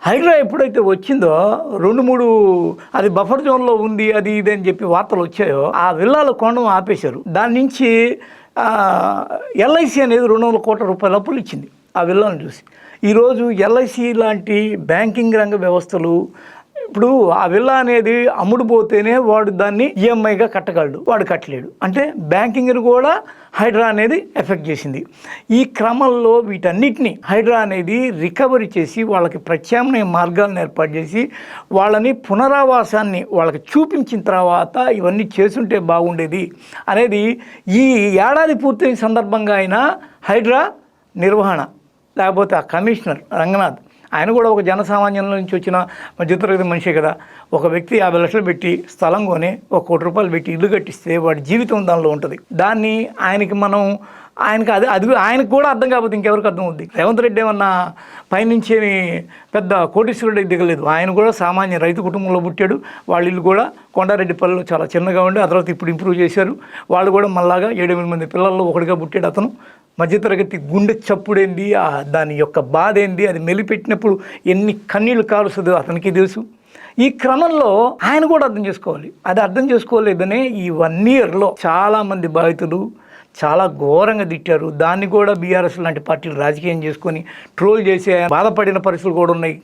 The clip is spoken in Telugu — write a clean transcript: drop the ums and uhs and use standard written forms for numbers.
హైడ్రా ఎప్పుడైతే వచ్చిందో 2-3 అది బఫర్ జోన్లో ఉంది అది ఇది అని చెప్పి వార్తలు వచ్చాయో ఆ విల్లాలు కొనడం ఆపేశారు. దాని నుంచి ఎల్ఐసి అనేది 200 కోట్ల రూపాయల అప్పులు ఇచ్చింది ఆ విల్లాలను చూసి. ఈరోజు ఎల్ఐసి లాంటి బ్యాంకింగ్ రంగ వ్యవస్థలు ఇప్పుడు ఆ విల్లా అనేది అమ్ముడు పోతేనే వాడు దాన్ని ఈఎంఐగా కట్టగలడు, వాడు కట్టలేడు. అంటే బ్యాంకింగ్ని కూడా హైడ్రా అనేది ఎఫెక్ట్ చేసింది. ఈ క్రమంలో వీటన్నిటిని హైడ్రా అనేది రికవరీ చేసి వాళ్ళకి ప్రత్యామ్నాయ మార్గాలను ఏర్పాటు చేసి వాళ్ళని పునరావాసాన్ని వాళ్ళకి చూపించిన తర్వాత ఇవన్నీ చేసుంటే బాగుండేది అనేది ఈ ఏడాది పూర్తయిన సందర్భంగా అయినా హైడ్రా నిర్వహణ లేకపోతే ఆ కమిషనర్ రంగనాథ్ ఆయన కూడా ఒక జనసామాన్యం నుంచి వచ్చిన మధ్యతరగతి మనిషే కదా. ఒక వ్యక్తి 50 లక్షలు పెట్టి స్థలం కొని 1 కోటి రూపాయలు పెట్టి ఇల్లు కట్టిస్తే వాడి జీవితం దానిలో ఉంటుంది. దాన్ని ఆయనకు కూడా అర్థం కాకపోతే ఇంకెవరికి అర్థం అవుద్ది. రేవంత్ రెడ్డి ఏమన్నా పైనుంచి పెద్ద కోటీశ్వరుడికి దిగలేదు. ఆయన కూడా సామాన్య రైతు కుటుంబంలో పుట్టాడు. వాళ్ళ ఇల్లు కూడా కొండారెడ్డిపల్లిలో చాలా చిన్నగా ఉండి ఆ తర్వాత ఇప్పుడు ఇంప్రూవ్ చేశారు. వాళ్ళు కూడా మళ్ళాగా 7-8 మంది పిల్లల్లో ఒకటిగా పుట్టాడు అతను. మధ్యతరగతి గుండె చప్పుడేంది, దాని యొక్క బాధ ఏంది, అది మెలిపెట్టినప్పుడు ఎన్ని కన్నీళ్లు కారుస్తుందో అతనికి తెలుసు. ఈ క్రమంలో ఆయన కూడా అర్థం చేసుకోవాలి. అది అర్థం చేసుకోలేదనే ఈ 1 ఇయర్లో చాలామంది బాధితులు చాలా ఘోరంగా తిట్టారు. దాన్ని కూడా బీఆర్ఎస్ లాంటి పార్టీలు రాజకీయం చేసుకొని ట్రోల్ చేసే బాధపడిన పరిస్థితులు కూడా ఉన్నాయి.